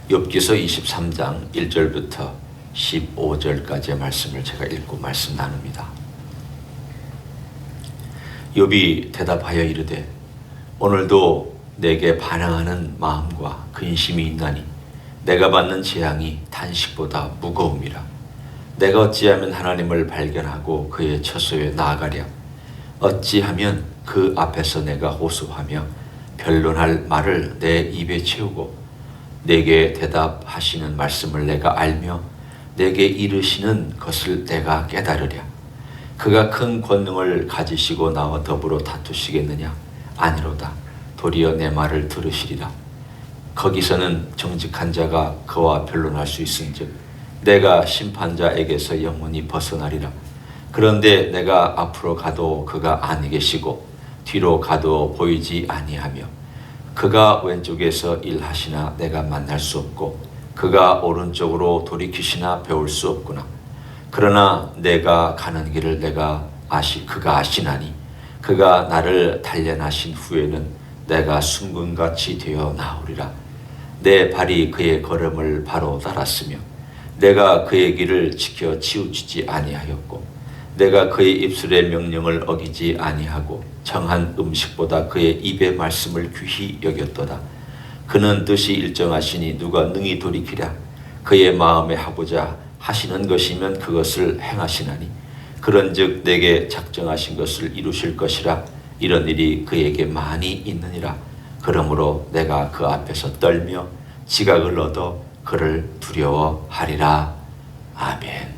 욥기서 23장 1절부터 15절까지의 말씀을 제가 읽고 말씀 나눕니다. 욥이 대답하여 이르되 오늘도 내게 반항하는 마음과 근심이 있나니 내가 받는 재앙이 탄식보다 무거움이라. 내가 어찌하면 하나님을 발견하고 그의 처소에 나아가랴. 어찌하면 그 앞에서 내가 호소하며 변론할 말을 내 입에 채우고 내게 대답하시는 말씀을 내가 알며 내게 이르시는 것을 내가 깨달으랴. 그가 큰 권능을 가지시고 나와 더불어 다투시겠느냐? 아니로다. 도리어 내 말을 들으시리라. 거기서는 정직한 자가 그와 변론할 수 있은즉 내가 심판자에게서 영원히 벗어나리라. 그런데 내가 앞으로 가도 그가 아니 계시고 뒤로 가도 보이지 아니하며 그가 왼쪽에서 일하시나 내가 만날 수 없고 그가 오른쪽으로 돌이키시나 배울 수 없구나. 그러나 내가 가는 길을 그가 아시나니 그가 나를 단련하신 후에는 내가 순금같이 되어 나오리라. 내 발이 그의 걸음을 바로 따랐으며 내가 그의 길을 지켜 치우치지 아니하였고 내가 그의 입술의 명령을 어기지 아니하고 정한 음식보다 그의 입의 말씀을 귀히 여겼도다. 그는 뜻이 일정하시니 누가 능히 돌이키랴. 그의 마음에 하고자 하시는 것이면 그것을 행하시나니 그런즉 내게 작정하신 것을 이루실 것이라. 이런 일이 그에게 많이 있느니라. 그러므로 내가 그 앞에서 떨며 지각을 얻어 그를 두려워하리라. 아멘.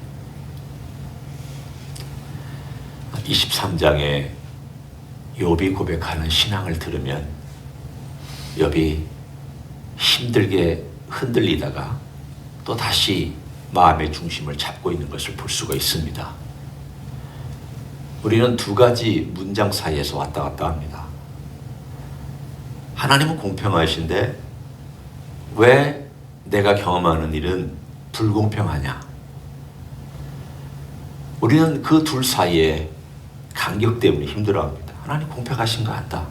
23장에 욥이 고백하는 신앙을 들으면 욥이 힘들게 흔들리다가 또 다시 마음의 중심을 잡고 있는 것을 볼 수가 있습니다. 우리는 두 가지 문장 사이에서 왔다 갔다 합니다. 하나님은 공평하신데 왜 내가 경험하는 일은 불공평하냐? 우리는 그 둘 사이에 간격 때문에 힘들어합니다. 하나님 공평하신 거 안다.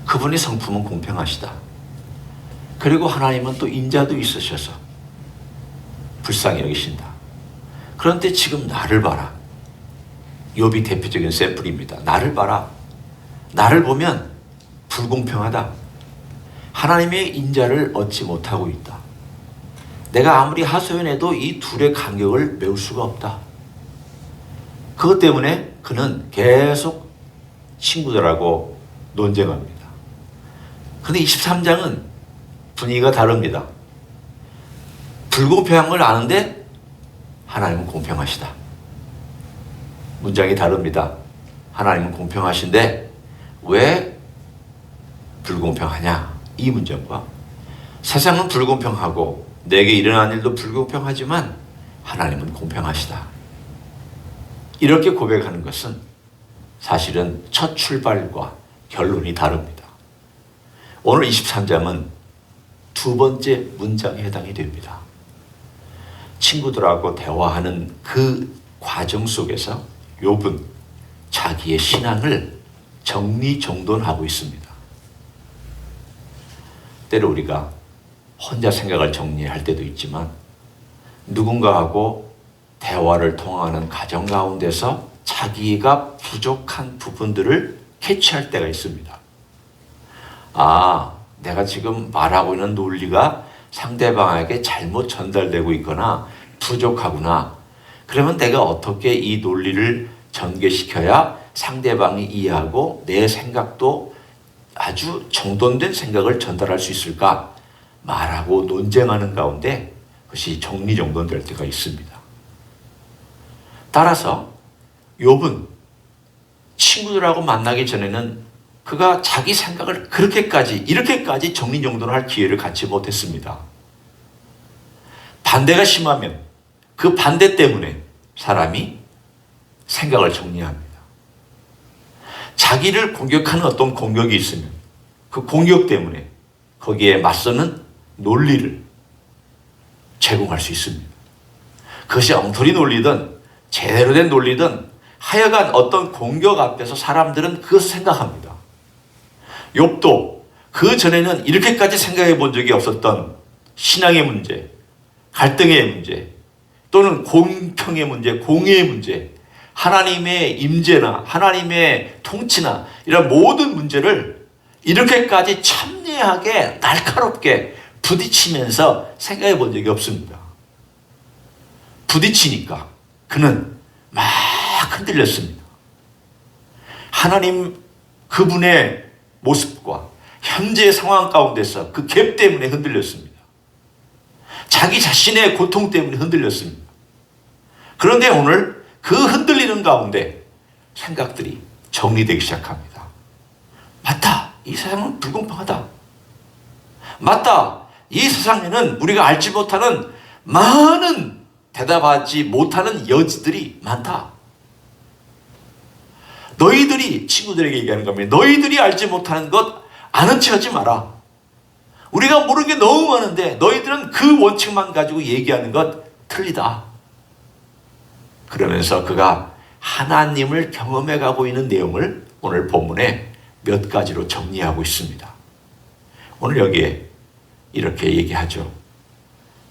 그분의 성품은 공평하시다. 그리고 하나님은 또 인자도 있으셔서 불쌍히 여기신다. 그런데 지금 나를 봐라. 욥이 대표적인 샘플입니다. 나를 봐라. 나를 보면 불공평하다. 하나님의 인자를 얻지 못하고 있다. 내가 아무리 하소연해도 이 둘의 간격을 메울 수가 없다. 그것 때문에 그는 계속 친구들하고 논쟁합니다. 그런데 23장은 분위기가 다릅니다. 불공평한 걸 아는데 하나님은 공평하시다. 문장이 다릅니다. 하나님은 공평하신데 왜 불공평하냐? 이 문장과 세상은 불공평하고 내게 일어난 일도 불공평하지만 하나님은 공평하시다. 이렇게 고백하는 것은 사실은 첫 출발과 결론이 다릅니다. 오늘 23장은 두 번째 문장에 해당이 됩니다. 친구들하고 대화하는 그 과정 속에서 욥은 자기의 신앙을 정리정돈하고 있습니다. 때로 우리가 혼자 생각을 정리할 때도 있지만 누군가하고 대화를 통하는 과정 가운데서 자기가 부족한 부분들을 캐치할 때가 있습니다. 내가 지금 말하고 있는 논리가 상대방에게 잘못 전달되고 있거나 부족하구나. 그러면 내가 어떻게 이 논리를 전개시켜야 상대방이 이해하고 내 생각도 아주 정돈된 생각을 전달할 수 있을까? 말하고 논쟁하는 가운데 그것이 정리정돈될 때가 있습니다. 따라서 욥은 친구들하고 만나기 전에는 그가 자기 생각을 이렇게까지 정리정돈할 기회를 갖지 못했습니다. 반대가 심하면 그 반대 때문에 사람이 생각을 정리합니다. 자기를 공격하는 어떤 공격이 있으면 그 공격 때문에 거기에 맞서는 논리를 제공할 수 있습니다. 그것이 엉터리 논리든 제대로 된 논리든 하여간 어떤 공격 앞에서 사람들은 그것을 생각합니다. 욥도 그 전에는 이렇게까지 생각해 본 적이 없었던 신앙의 문제, 갈등의 문제, 또는 공평의 문제, 공의의 문제, 하나님의 임재나 하나님의 통치나 이런 모든 문제를 이렇게까지 첨예하게 날카롭게 부딪히면서 생각해 본 적이 없습니다. 부딪히니까 그는 막 흔들렸습니다. 하나님 그분의 모습과 현재의 상황 가운데서 그 갭 때문에 흔들렸습니다. 자기 자신의 고통 때문에 흔들렸습니다. 그런데 오늘 그 흔들리는 가운데 생각들이 정리되기 시작합니다. 맞다. 이 세상은 불공평하다. 맞다. 이 세상에는 우리가 알지 못하는 많은 대답하지 못하는 여지들이 많다. 너희들이 친구들에게 얘기하는 겁니다. 너희들이 알지 못하는 것 아는 체 하지 마라. 우리가 모르는 게 너무 많은데 너희들은 그 원칙만 가지고 얘기하는 것 틀리다. 그러면서 그가 하나님을 경험해 가고 있는 내용을 오늘 본문에 몇 가지로 정리하고 있습니다. 오늘 여기에 이렇게 얘기하죠.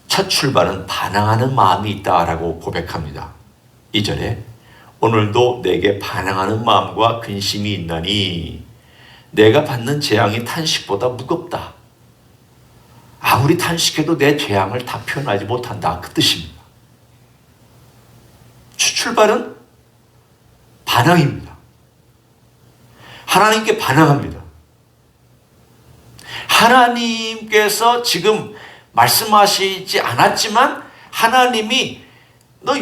첫 출발은 반항하는 마음이 있다라고 고백합니다. 2절에 오늘도 내게 반항하는 마음과 근심이 있나니 내가 받는 재앙이 탄식보다 무겁다. 아무리 탄식해도 내 재앙을 다 표현하지 못한다. 그 뜻입니다. 출발은 반항입니다. 하나님께 반항합니다. 하나님께서 지금 말씀하시지 않았지만 하나님이 너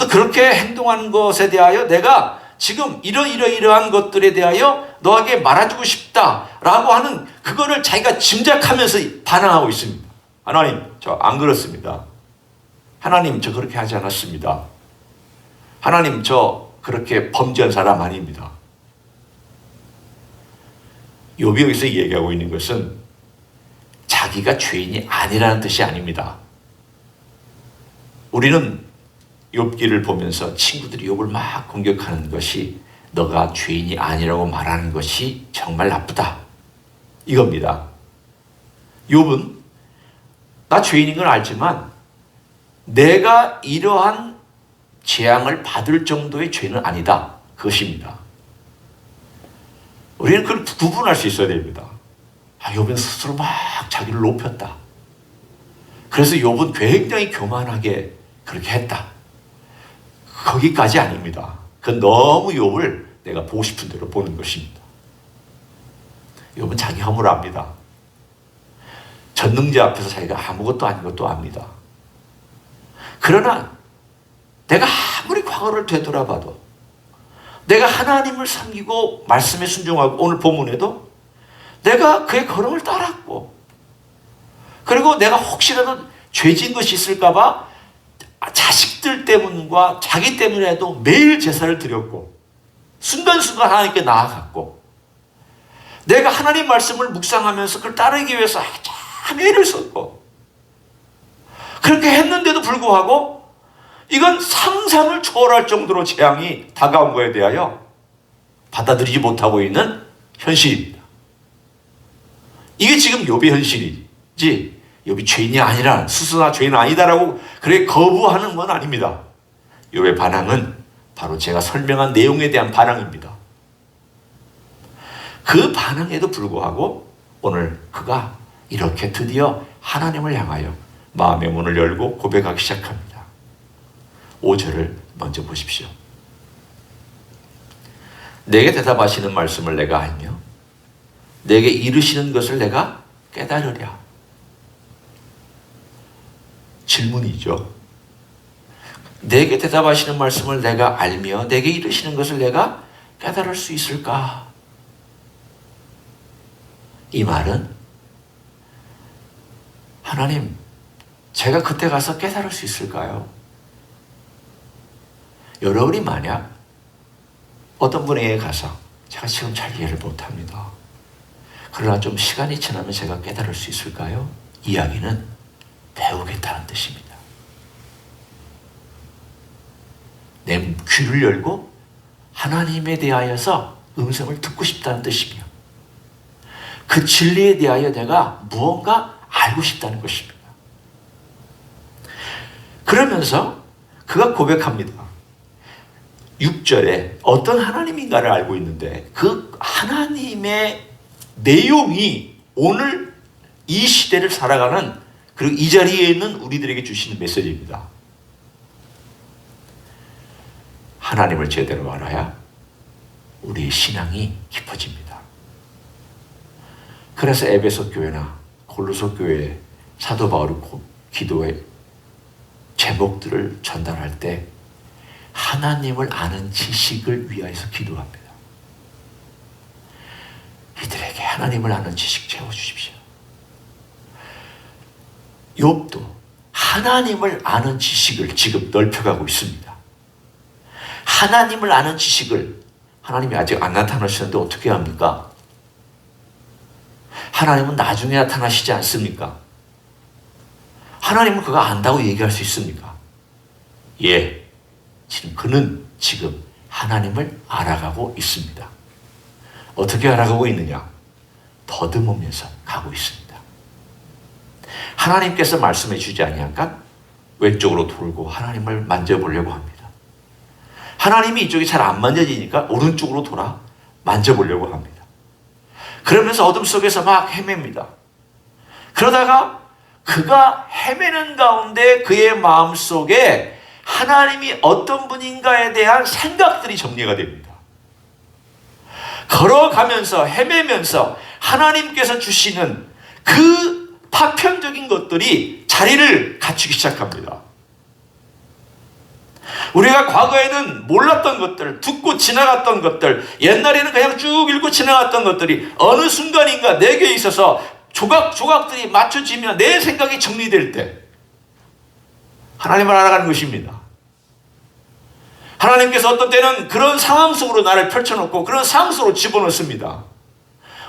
그렇게 행동하는 것에 대하여 내가 지금 이러이러한 것들에 대하여 너에게 말해주고 싶다라고 하는 그거를 자기가 짐작하면서 반항하고 있습니다. 하나님, 저 안 그렇습니다. 하나님, 저 그렇게 하지 않았습니다. 하나님, 저 그렇게 범죄한 사람 아닙니다. 욥이 여기서 얘기하고 있는 것은 자기가 죄인이 아니라는 뜻이 아닙니다. 우리는 욥기를 보면서 친구들이 욥을 막 공격하는 것이 너가 죄인이 아니라고 말하는 것이 정말 나쁘다. 이겁니다. 욥은 나 죄인인 걸 알지만 내가 이러한 재앙을 받을 정도의 죄는 아니다. 그것입니다. 우리는 그걸 구분할 수 있어야 됩니다. 욥은 스스로 막 자기를 높였다. 그래서 욥은 굉장히 교만하게 그렇게 했다. 거기까지 아닙니다. 그건 너무 욥을 내가 보고 싶은 대로 보는 것입니다. 욥은 자기 허물을 압니다. 전능자 앞에서 자기가 아무것도 아닌 것도 압니다. 그러나 내가 아무리 과거를 되돌아봐도 내가 하나님을 섬기고 말씀에 순종하고 오늘 본문에도 내가 그의 걸음을 따랐고 그리고 내가 혹시라도 죄진 것이 있을까 봐 자식들 때문과 자기 때문에도 매일 제사를 드렸고 순간순간 하나님께 나아갔고 내가 하나님 말씀을 묵상하면서 그걸 따르기 위해서 참 애를 썼고 그렇게 했는데도 불구하고 이건 상상을 초월할 정도로 재앙이 다가온 것에 대하여 받아들이지 못하고 있는 현실입니다. 이게 지금 욥의 현실이지 욥이 죄인이 아니라 스스로 죄인 아니다라고 그렇게 거부하는 건 아닙니다. 욥의 반항은 바로 제가 설명한 내용에 대한 반항입니다. 그 반항에도 불구하고 오늘 그가 이렇게 드디어 하나님을 향하여 마음의 문을 열고 고백하기 시작합니다. 5절을 먼저 보십시오. 내게 대답하시는 말씀을 내가 알며 내게 이르시는 것을 내가 깨달으랴. 질문이죠. 내게 대답하시는 말씀을 내가 알며 내게 이르시는 것을 내가 깨달을 수 있을까? 이 말은 하나님, 제가 그때 가서 깨달을 수 있을까요? 여러분이 만약 어떤 분에게 가서 제가 지금 잘 이해를 못합니다. 그러나 좀 시간이 지나면 제가 깨달을 수 있을까요? 이야기는 배우겠다는 뜻입니다. 내 귀를 열고 하나님에 대하여서 음성을 듣고 싶다는 뜻이며 그 진리에 대하여 내가 무언가 알고 싶다는 것입니다. 그러면서 그가 고백합니다. 6절에 어떤 하나님인가를 알고 있는데 그 하나님의 내용이 오늘 이 시대를 살아가는 그리고 이 자리에 있는 우리들에게 주시는 메시지입니다. 하나님을 제대로 알아야 우리의 신앙이 깊어집니다. 그래서 에베소 교회나 골로새 교회의 사도 바울의 기도의 제목들을 전달할 때 하나님을 아는 지식을 위하여서 기도합니다. 이들에게 하나님을 아는 지식 채워주십시오. 욥도 하나님을 아는 지식을 지금 넓혀가고 있습니다. 하나님을 아는 지식을 하나님이 아직 안 나타나시는데 어떻게 합니까? 하나님은 나중에 나타나시지 않습니까? 하나님은 그가 안다고 얘기할 수 있습니까? 예, 그는 지금 하나님을 알아가고 있습니다. 어떻게 알아가고 있느냐? 더듬으면서 가고 있습니다. 하나님께서 말씀해 주지 아니하니까 왼쪽으로 돌고 하나님을 만져보려고 합니다. 하나님이 이쪽이 잘 안 만져지니까 오른쪽으로 돌아 만져보려고 합니다. 그러면서 어둠 속에서 막 헤맵니다. 그러다가 그가 헤매는 가운데 그의 마음속에 하나님이 어떤 분인가에 대한 생각들이 정리가 됩니다. 걸어가면서 헤매면서 하나님께서 주시는 그 파편적인 것들이 자리를 갖추기 시작합니다. 우리가 과거에는 몰랐던 것들, 듣고 지나갔던 것들, 옛날에는 그냥 쭉 읽고 지나갔던 것들이 어느 순간인가 내게 있어서 조각조각들이 맞춰지면 내 생각이 정리될 때 하나님을 알아가는 것입니다. 하나님께서 어떤 때는 그런 상황 속으로 나를 펼쳐놓고 그런 상황 속으로 집어넣습니다.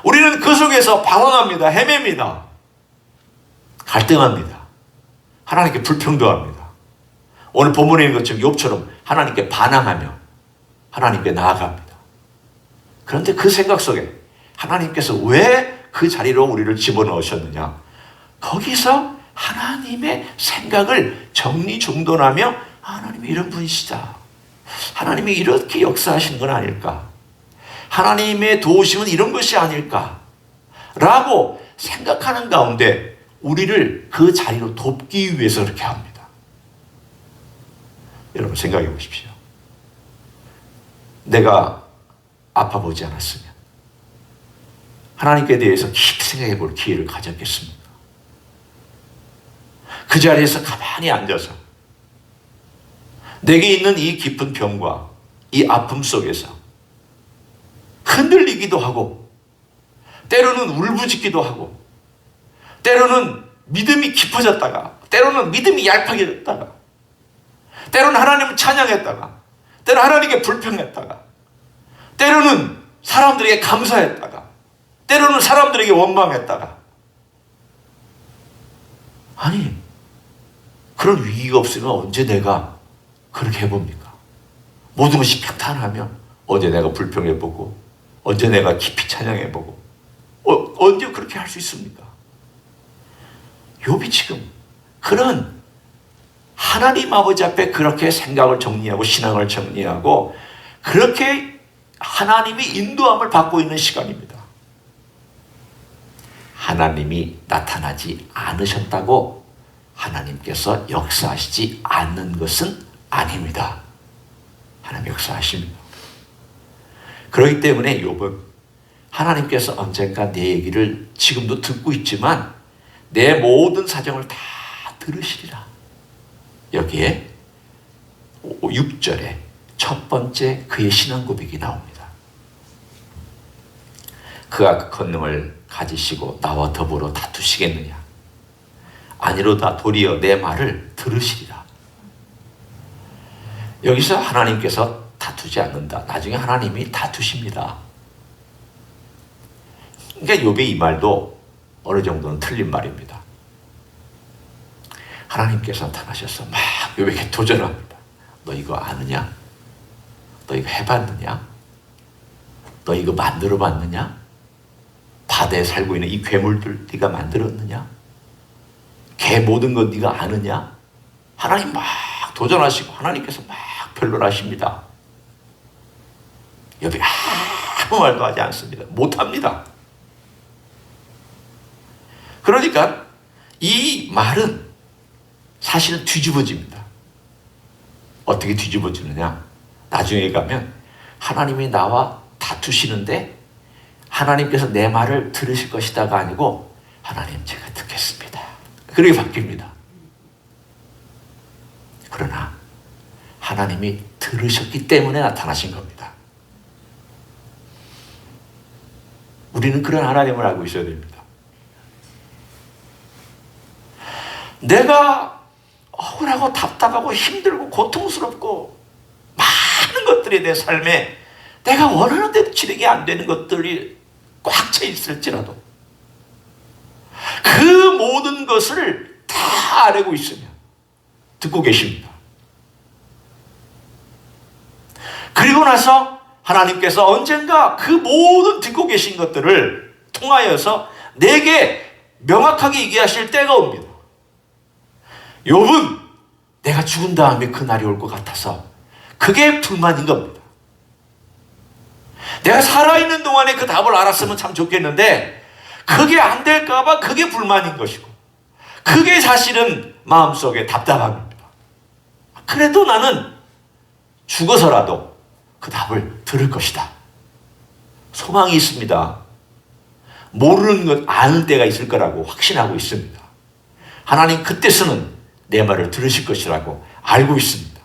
우리는 그 속에서 방황합니다. 헤맵니다. 갈등합니다. 하나님께 불평도합니다. 오늘 본문에 있는 것처럼 욥처럼 하나님께 반항하며 하나님께 나아갑니다. 그런데 그 생각 속에 하나님께서 왜 그 자리로 우리를 집어넣으셨느냐? 거기서 하나님의 생각을 정리정돈하며 하나님이 이런 분이시다. 하나님이 이렇게 역사하시는 건 아닐까? 하나님의 도우심은 이런 것이 아닐까? 라고 생각하는 가운데 우리를 그 자리로 돕기 위해서 그렇게 합니다. 여러분 생각해 보십시오. 내가 아파보지 않았으면 하나님께 대해서 깊이 생각해 볼 기회를 가졌겠습니까? 그 자리에서 가만히 앉아서 내게 있는 이 깊은 병과 이 아픔 속에서 흔들리기도 하고 때로는 울부짖기도 하고 때로는 믿음이 깊어졌다가 때로는 믿음이 얄팍해졌다가 때로는 하나님을 찬양했다가 때로는 하나님께 불평했다가 때로는 사람들에게 감사했다가 때로는 사람들에게 원망했다가 아니 그런 위기가 없으면 언제 내가 그렇게 해봅니까? 모든 것이 평탄하면 언제 내가 불평해보고 언제 내가 깊이 찬양해보고 언제 그렇게 할 수 있습니까? 욥이 지금 그런 하나님 아버지 앞에 그렇게 생각을 정리하고 신앙을 정리하고 그렇게 하나님의 인도함을 받고 있는 시간입니다. 하나님이 나타나지 않으셨다고 하나님께서 역사하시지 않는 것은 아닙니다. 하나님 역사하십니다. 그렇기 때문에 욥은 하나님께서 언젠가 내 얘기를 지금도 듣고 있지만 내 모든 사정을 다 들으시리라. 여기에 6절에 첫 번째 그의 신앙 고백이 나옵니다. 그가 그 권능을 가지시고 나와 더불어 다투시겠느냐? 아니로다 도리어 내 말을 들으시리라. 여기서 하나님께서 다투지 않는다. 나중에 하나님이 다투십니다. 그러니까 욥의 이 말도 어느 정도는 틀린 말입니다. 하나님께서 나타나셔서 막 욥에게 도전합니다. 너 이거 아느냐? 너 이거 해봤느냐? 너 이거 만들어봤느냐? 바다에 살고 있는 이 괴물들 네가 만들었느냐? 걔 모든 것 네가 아느냐? 하나님 막 도전하시고 하나님께서 막 변론하십니다. 욥이 아무 말도 하지 않습니다. 못합니다. 그러니까 이 말은 사실은 뒤집어집니다. 어떻게 뒤집어지느냐? 나중에 가면 하나님이 나와 다투시는데 하나님께서 내 말을 들으실 것이다가 아니고 하나님 제가 듣겠습니다. 그렇게 바뀝니다. 그러나 하나님이 들으셨기 때문에 나타나신 겁니다. 우리는 그런 하나님을 알고 있어야 됩니다. 내가 억울하고 답답하고 힘들고 고통스럽고 많은 것들이 내 삶에 내가 원하는 대로 진행이 안 되는 것들이 꽉 차 있을지라도 그 모든 것을 다 알고 있으며 듣고 계십니다. 그리고 나서 하나님께서 언젠가 그 모든 듣고 계신 것들을 통하여서 내게 명확하게 얘기하실 때가 옵니다. 욥은 내가 죽은 다음에 그 날이 올 것 같아서 그게 불만인 겁니다. 내가 살아있는 동안에 그 답을 알았으면 참 좋겠는데 그게 안 될까 봐 그게 불만인 것이고 그게 사실은 마음속에 답답함입니다. 그래도 나는 죽어서라도 그 답을 들을 것이다. 소망이 있습니다. 모르는 것 아는 때가 있을 거라고 확신하고 있습니다. 하나님 그때서는 내 말을 들으실 것이라고 알고 있습니다.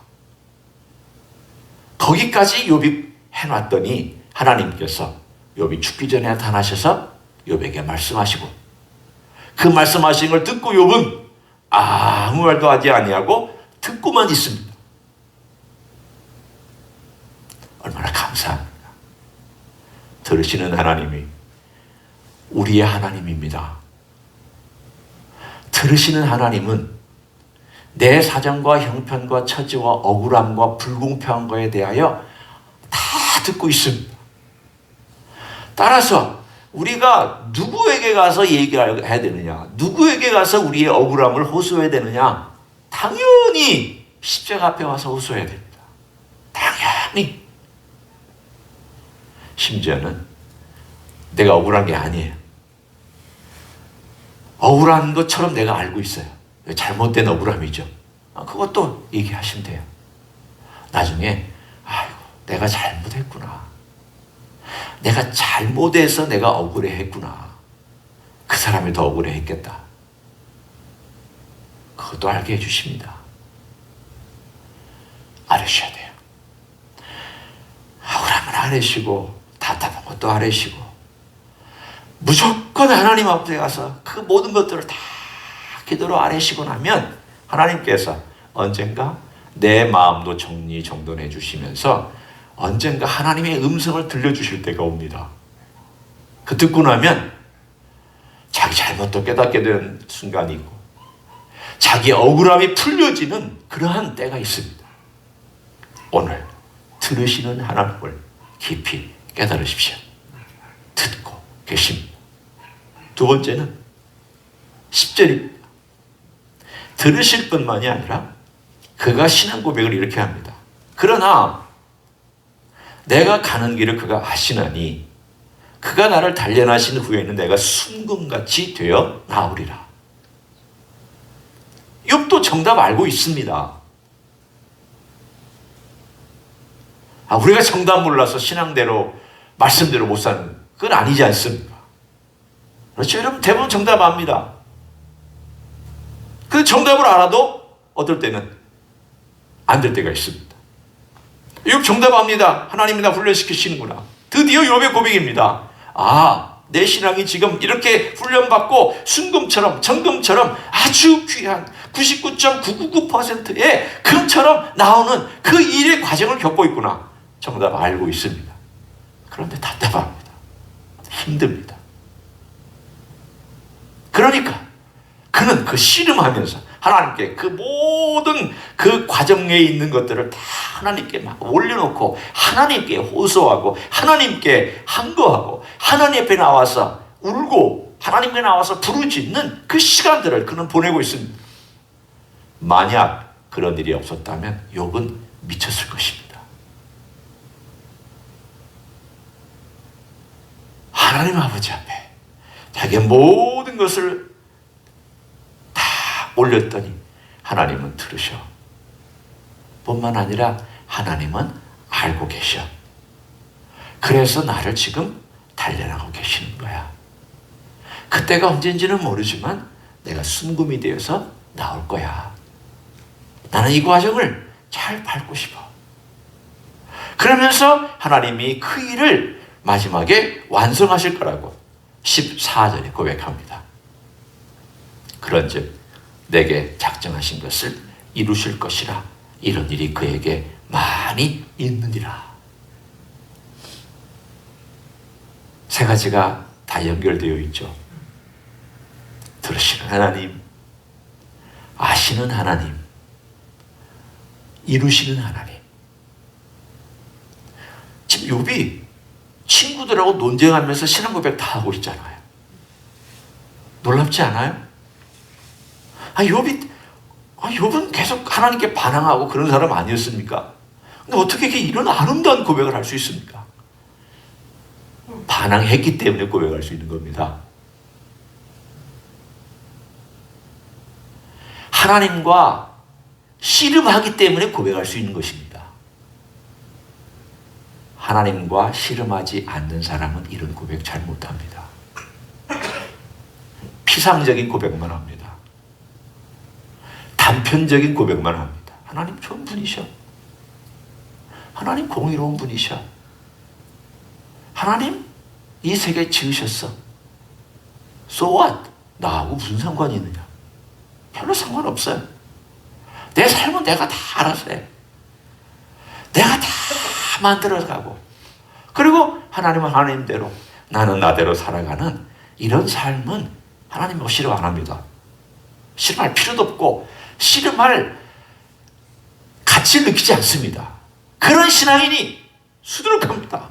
거기까지 욥이 해놨더니 하나님께서 욥이 죽기 전에 나타나셔서 욥에게 말씀하시고 그 말씀하신 걸 듣고 욥은 아무 말도 하지 아니하고 듣고만 있습니다. 얼마나 감사합니다. 들으시는 하나님이 우리의 하나님입니다. 들으시는 하나님은 내 사정과 형편과 처지와 억울함과 불공평한 것에 대하여 다 듣고 있습니다. 따라서 우리가 누구에게 가서 얘기를 해야 되느냐? 누구에게 가서 우리의 억울함을 호소해야 되느냐? 당연히 십자가 앞에 와서 호소해야 됩니다. 당연히. 심지어는 내가 억울한 게 아니에요. 억울한 것처럼 내가 알고 있어요. 잘못된 억울함이죠. 그것도 얘기하시면 돼요. 나중에 아이고 내가 잘못했구나. 내가 잘못해서 내가 억울해했구나. 그 사람이 더 억울해했겠다. 그것도 알게 해주십니다. 알으셔야 돼요. 억울함을 알으시고 답답한 것도 알으시고 무조건 하나님 앞에 가서 그 모든 것들을 다 기도로 아뢰시고 나면 하나님께서 언젠가 내 마음도 정리정돈해 주시면서 언젠가 하나님의 음성을 들려주실 때가 옵니다. 그 듣고 나면 자기 잘못도 깨닫게 되는 순간이 있고 자기의 억울함이 풀려지는 그러한 때가 있습니다. 오늘 들으시는 하나님을 깊이 깨달으십시오. 듣고 계십니다. 두 번째는 10절입니다. 들으실 뿐만이 아니라 그가 신앙 고백을 이렇게 합니다. 그러나 내가 가는 길을 그가 아시나니 그가 나를 단련하신 후에는 내가 순금같이 되어 나오리라. 욥도 정답 알고 있습니다. 우리가 정답 몰라서 신앙대로 말씀대로 못 사는 그건 아니지 않습니까? 그렇죠? 여러분 대부분 정답 압니다. 그 정답을 알아도 어떨 때는 안 될 때가 있습니다. 욥 정답 압니다. 하나님이 나 훈련시키시는구나. 드디어 욥의 고백입니다. 내 신앙이 지금 이렇게 훈련받고 순금처럼 정금처럼 아주 귀한 99.999%의 금처럼 나오는 그 일의 과정을 겪고 있구나. 정답 알고 있습니다. 그런데 답답합니다. 힘듭니다. 그러니까 그는 그 씨름하면서 하나님께 그 모든 그 과정에 있는 것들을 다 하나님께 막 올려놓고 하나님께 호소하고 하나님께 한거하고 하나님 앞에 나와서 울고 하나님께 나와서 부르짖는 그 시간들을 그는 보내고 있습니다. 만약 그런 일이 없었다면 욥은 미쳤을 것입니다. 하나님 아버지 앞에 자기의 모든 것을 다 올렸더니 하나님은 들으셔. 뿐만 아니라 하나님은 알고 계셔. 그래서 나를 지금 단련하고 계시는 거야. 그때가 언젠지는 모르지만 내가 순금이 되어서 나올 거야. 나는 이 과정을 잘 밟고 싶어. 그러면서 하나님이 그 일을 마지막에 완성하실 거라고 14절에 고백합니다. 그런즉 내게 작정하신 것을 이루실 것이라. 이런 일이 그에게 많이 있느니라. 세 가지가 다 연결되어 있죠. 들으시는 하나님, 아시는 하나님, 이루시는 하나님. 지금 욥이 친구들하고 논쟁하면서 신앙 고백 다 하고 있잖아요. 놀랍지 않아요? 욥은 계속 하나님께 반항하고 그런 사람 아니었습니까? 근데 어떻게 이런 아름다운 고백을 할 수 있습니까? 반항했기 때문에 고백할 수 있는 겁니다. 하나님과 씨름하기 때문에 고백할 수 있는 것입니다. 하나님과 씨름하지 않는 사람은 이런 고백 잘 못합니다. 피상적인 고백만 합니다. 단편적인 고백만 합니다. 하나님 좋은 분이셔. 하나님 공의로운 분이셔. 하나님 이 세계 지으셨어. So what? 나하고 무슨 상관이 있느냐? 별로 상관없어요. 내 삶은 내가 다 알아서 해. 내가 다 만들어가고, 그리고 하나님은 하나님대로, 나는 나대로 살아가는 이런 삶은 하나님 씨름 안 합니다. 씨름할 필요도 없고 씨름할 가치를 느끼지 않습니다. 그런 신앙인이 수두룩합니다.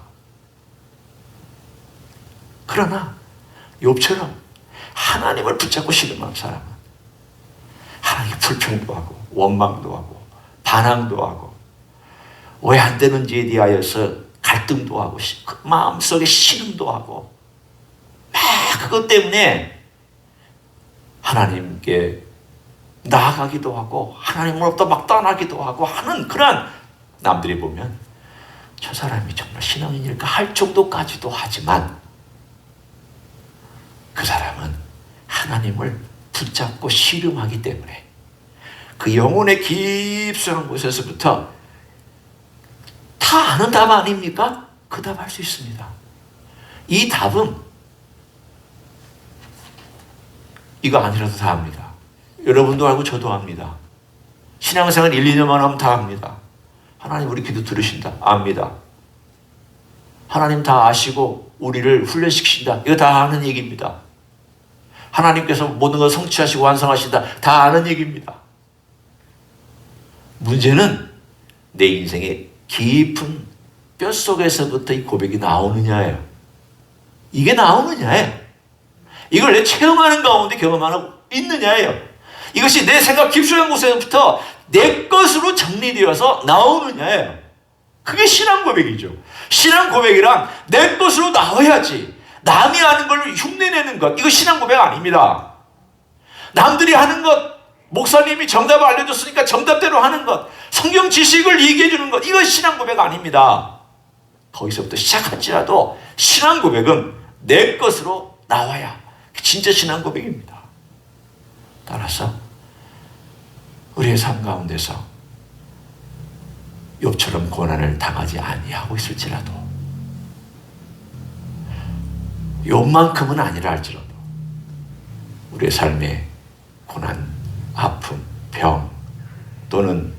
그러나 욥처럼 하나님을 붙잡고 씨름한 사람은 하나님께 불평도 하고 원망도 하고 반항도 하고 왜 안 되는지에 대하여서 갈등도 하고 마음속에 신음도 하고 막 그것 때문에 하나님께 나아가기도 하고 하나님으로부터 막 떠나기도 하고 하는 그런 남들이 보면 저 사람이 정말 신앙인일까 할 정도까지도 하지만 그 사람은 하나님을 붙잡고 씨름하기 때문에 그 영혼의 깊숙한 곳에서부터 다 아는 답 아닙니까? 그 답 할 수 있습니다. 이 답은 이거 아니라도 다 압니다. 여러분도 알고 저도 압니다. 신앙생활 1, 2년만 하면 다 압니다. 하나님 우리 기도 들으신다. 압니다. 하나님 다 아시고 우리를 훈련시키신다. 이거 다 아는 얘기입니다. 하나님께서 모든 걸 성취하시고 완성하신다. 다 아는 얘기입니다. 문제는 내 인생의 깊은 뼛속에서부터 이 고백이 나오느냐예요. 이게 나오느냐예요. 이걸 내 체험하는 가운데 경험하고 있느냐예요. 이것이 내 생각 깊숙한 곳에서부터 내 것으로 정리되어서 나오느냐예요. 그게 신앙 고백이죠. 신앙 고백이란 내 것으로 나와야지. 남이 하는 걸 흉내내는 것, 이거 신앙 고백 아닙니다. 남들이 하는 것, 목사님이 정답을 알려줬으니까 정답대로 하는 것, 성경 지식을 얘기해 주는 것, 이건 신앙 고백 아닙니다. 거기서부터 시작할지라도 신앙 고백은 내 것으로 나와야 진짜 신앙 고백입니다. 따라서 우리의 삶 가운데서 욥처럼 고난을 당하지 아니하고 있을지라도, 욥만큼은 아니라 할지라도 우리의 삶에 고난, 아픔, 병, 또는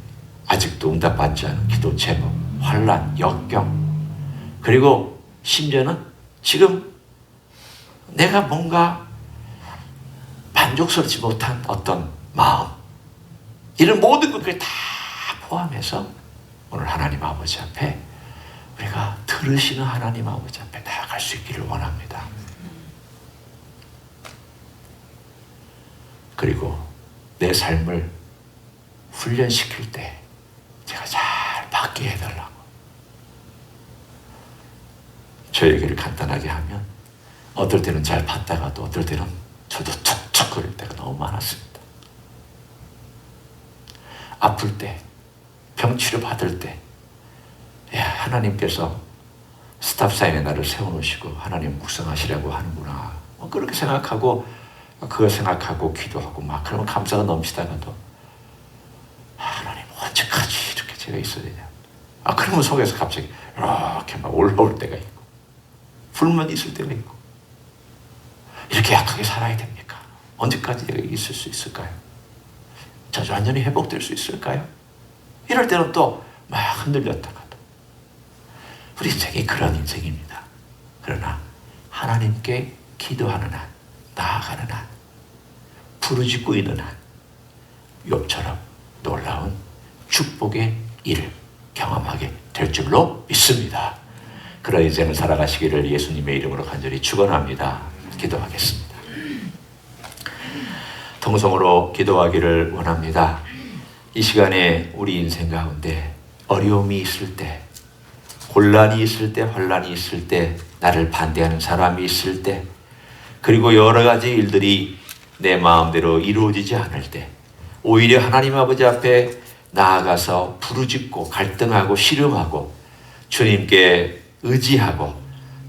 아직도 응답받지 않은 기도 제목, 환난, 역경, 그리고 심지어는 지금 내가 뭔가 만족스럽지 못한 어떤 마음, 이런 모든 것들이 다 포함해서 오늘 하나님 아버지 앞에 우리가 들으시는 하나님 아버지 앞에 나아갈 수 있기를 원합니다. 그리고 내 삶을 훈련시킬 때 제가 잘 받게 해달라고. 저 얘기를 간단하게 하면 어떨 때는 잘 받다가도 어떨 때는 저도 툭툭거릴 때가 너무 많았습니다. 아플 때, 병치료 받을 때, 야, 하나님께서 스탑사인에 나를 세워놓으시고 하나님 묵상하시려고 하는구나. 그렇게 생각하고 그거 생각하고 기도하고 막 그러면 감사가 넘치다가도 하나님 언제까지 이렇게 제가 있어야 되냐. 그러면 속에서 갑자기 이렇게 막 올라올 때가 있고 불만 있을 때가 있고 이렇게 약하게 살아야 됩니까? 언제까지 내가 있을 수 있을까요? 저주 완전히 회복될 수 있을까요? 이럴 때는 또 막 흔들렸다가도 우리 인생이 그런 인생입니다. 그러나 하나님께 기도하는 한, 나아가는 한, 부르짖고 있는 한 욥처럼 놀라운 축복의 일을 경험하게 될 줄로 믿습니다. 그런 인생을 살아가시기를 예수님의 이름으로 간절히 축원합니다. 기도하겠습니다. 통성으로 기도하기를 원합니다. 이 시간에 우리 인생 가운데 어려움이 있을 때, 혼란이 있을 때, 환란이 있을 때, 나를 반대하는 사람이 있을 때, 그리고 여러 가지 일들이 내 마음대로 이루어지지 않을 때, 오히려 하나님 아버지 앞에 나아가서 부르짖고 갈등하고 씨름하고 주님께 의지하고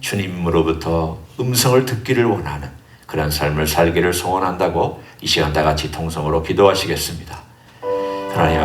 주님으로부터 음성을 듣기를 원하는 그런 삶을 살기를 소원한다고 이 시간 다 같이 통성으로 기도하시겠습니다. 하나님